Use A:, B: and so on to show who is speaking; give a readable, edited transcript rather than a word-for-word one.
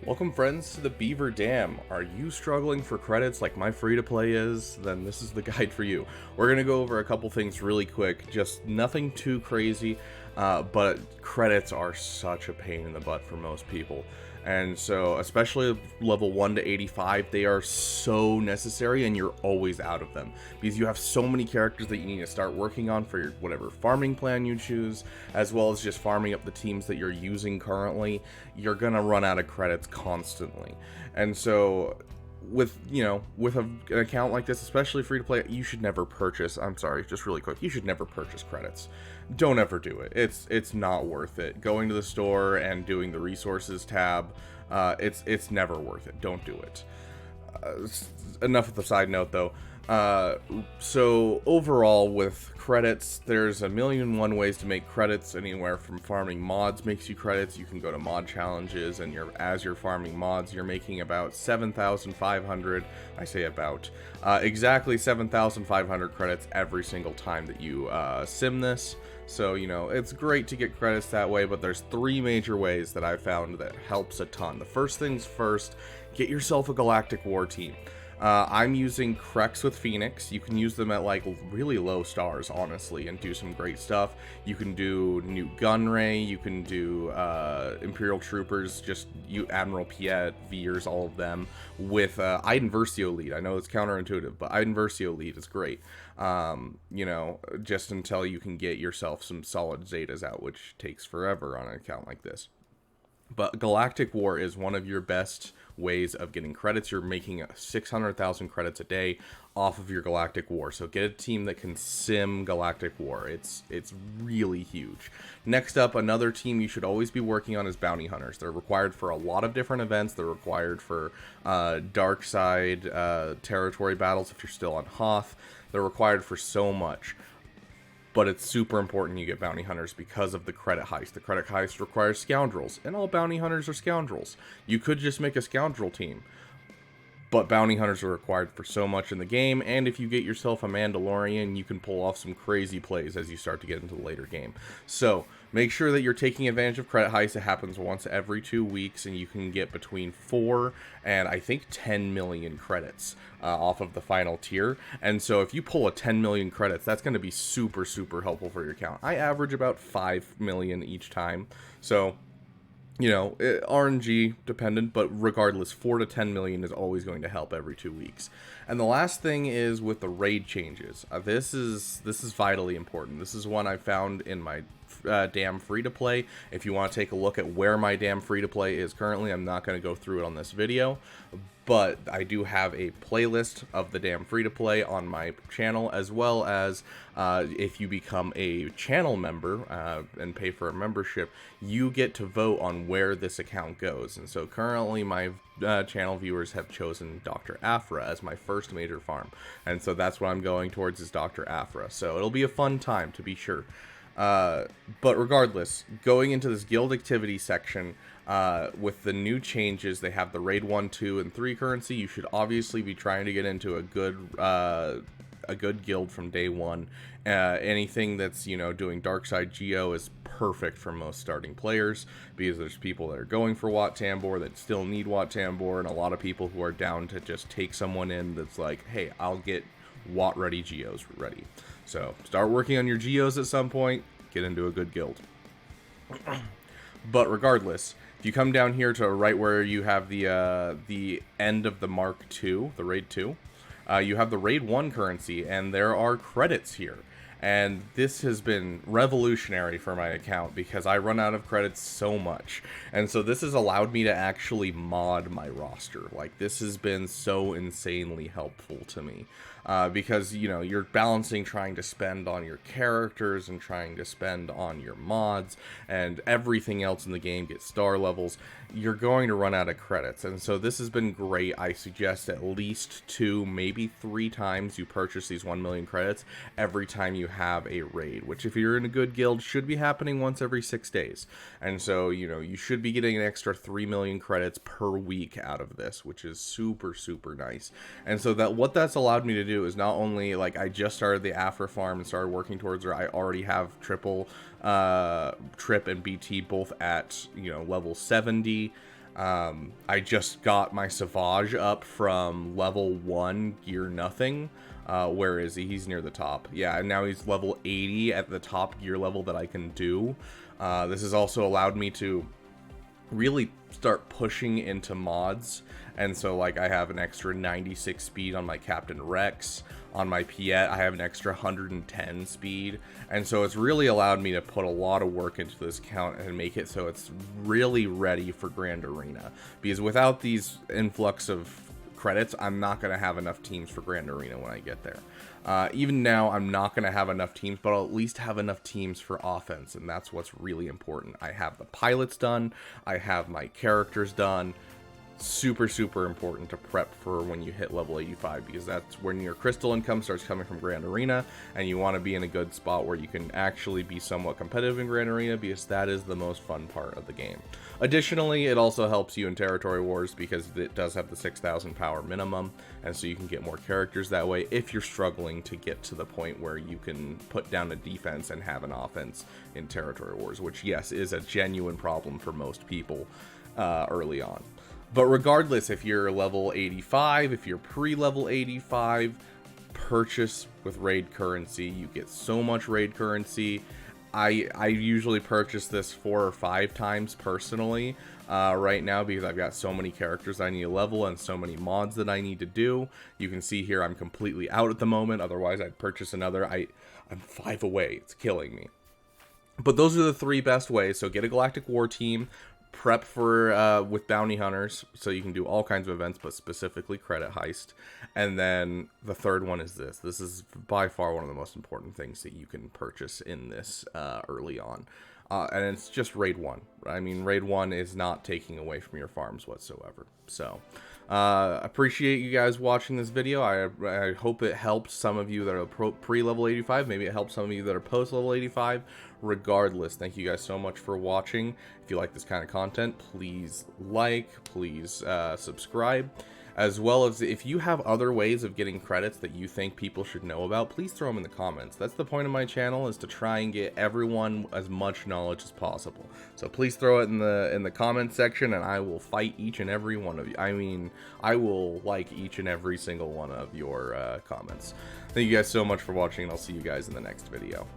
A: Welcome friends to the Beaver Dam. Are you struggling for credits like my free-to-play is? Then this is the guide for you. We're going to go over a couple things really quick, just nothing too crazy, but credits are such a pain in the butt for most people. And so, especially level 1 to 85, they are so necessary and you're always out of them. Because you have so many characters that you need to start working on for your whatever farming plan you choose, as well as just farming up the teams that you're using currently. You're gonna run out of credits constantly. And so, with an account like this, especially free to play, you should never purchase, I'm sorry, just really quick, you should never purchase credits. Don't ever do it. It's not worth it. Going to the store and doing the resources tab, it's never worth it. Don't do it. Enough of the side note though. So overall with credits, there's a million and one ways to make credits. Anywhere from farming mods makes you credits. You can go to mod challenges, and as you're farming mods, you're making about 7,500. I say about exactly 7,500 credits every single time that you sim this. So, it's great to get credits that way, but there's three major ways that I found that helps a ton. The first things first, get yourself a Galactic War team. I'm using Crex with Phoenix. You can use them at like really low stars, honestly, and do some great stuff. You can do New Gunray, you can do Imperial Troopers, just Admiral Piet, Veers, all of them, with Iden Versio lead. I know it's counterintuitive, but Iden Versio lead is great. Just until you can get yourself some solid Zetas out, which takes forever on an account like this. But Galactic War is one of your best ways of getting credits. You're making 600,000 credits a day off of your Galactic War. So get a team that can sim Galactic War. It's really huge. Next up, another team you should always be working on is Bounty Hunters. They're required for a lot of different events. They're required for dark side territory battles if you're still on Hoth. They're required for so much. But it's super important you get bounty hunters because of the credit heist. The credit heist requires scoundrels, and all bounty hunters are scoundrels. You could just make a scoundrel team, but bounty hunters are required for so much in the game, and if you get yourself a Mandalorian, you can pull off some crazy plays as you start to get into the later game. So, make sure that you're taking advantage of credit heist. It happens once every 2 weeks, and you can get between 4 and I think 10 million credits off of the final tier. And so if you pull a 10 million credits, that's going to be super, super helpful for your account. I average about 5 million each time. So, RNG dependent, but regardless, 4 to 10 million is always going to help every 2 weeks. And the last thing is with the raid changes. This is vitally important. This is one I found in my damn free-to-play. If you want to take a look at where my damn free-to-play is currently, I'm not going to go through it on this video, but I do have a playlist of the damn free-to-play on my channel, as well as if you become a channel member and pay for a membership, you get to vote on where this account goes. And so currently my channel viewers have chosen Dr. Afra as my first major farm, and so that's what I'm going towards, is Dr. Afra. So it'll be a fun time, to be sure. But regardless, going into this guild activity section, with the new changes, they have the raid 1, 2, and 3 currency. You should obviously be trying to get into a good guild from day one. Anything that's, doing Darkside Geo is perfect for most starting players, because there's people that are going for Wat Tambor that still need Wat Tambor, and a lot of people who are down to just take someone in that's like, hey, I'll get Wat ready Geos ready. So start working on your Geos at some point, get into a good guild. But regardless, if you come down here to right where you have the end of the Mark II, the Raid 2, you have the Raid 1 currency, and there are credits here. And this has been revolutionary for my account because I run out of credits so much. And so this has allowed me to actually mod my roster. Like, this has been so insanely helpful to me. Because, you're balancing trying to spend on your characters and trying to spend on your mods, and everything else in the game gets star levels. You're going to run out of credits. And so this has been great. I suggest at least 2, maybe 3 times you purchase these 1 million credits every time you have a raid, which if you're in a good guild should be happening once every 6 days. And so, you should be getting an extra 3 million credits per week out of this, which is super, super nice. And so what that's allowed me to do is not only, like, I just started the Afra farm and started working towards her, I already have triple Trip and BT both at, level 70. I just got my Savage up from level 1 gear nothing. Where is he? He's near the top. Yeah, and now he's level 80 at the top gear level that I can do. This has also allowed me to really start pushing into mods, and so like I have an extra 96 speed on my Captain Rex. On my Piet, I have an extra 110 speed, and so it's really allowed me to put a lot of work into this account and make it so it's really ready for Grand Arena, because without these influx of credits, I'm not going to have enough teams for Grand Arena when I get there. Even now, I'm not going to have enough teams, but I'll at least have enough teams for offense, and that's what's really important. I have the pilots done, I have my characters done. Super, super important to prep for when you hit level 85, because that's when your crystal income starts coming from Grand Arena, and you want to be in a good spot where you can actually be somewhat competitive in Grand Arena, because that is the most fun part of the game. Additionally, it also helps you in Territory Wars because it does have the 6,000 power minimum, and so you can get more characters that way if you're struggling to get to the point where you can put down a defense and have an offense in Territory Wars, which, yes, is a genuine problem for most people early on. But regardless, if you're level 85, if you're pre-level 85, purchase with raid currency. You get so much raid currency. I usually purchase this 4 or 5 times personally right now, because I've got so many characters I need to level and so many mods that I need to do. You can see here I'm completely out at the moment. Otherwise, I'd purchase another. I'm 5 away. It's killing me. But those are the 3 best ways. So get a Galactic War team. Prep for with bounty hunters, so you can do all kinds of events, but specifically credit heist. And then the third one is this. This is by far one of the most important things that you can purchase in this early on. And it's just raid 1. I mean, raid 1 is not taking away from your farms whatsoever. So appreciate you guys watching this video. I hope it helps some of you that are pre-level 85. Maybe it helps some of you that are post-level 85. Regardless, thank you guys so much for watching. If you like this kind of content, please like, please subscribe. As well as if you have other ways of getting credits that you think people should know about, please throw them in the comments. That's the point of my channel, is to try and get everyone as much knowledge as possible. So please throw it in the comment section, and I will fight each and every one of you. I mean, I will like each and every single one of your comments. Thank you guys so much for watching, and I'll see you guys in the next video.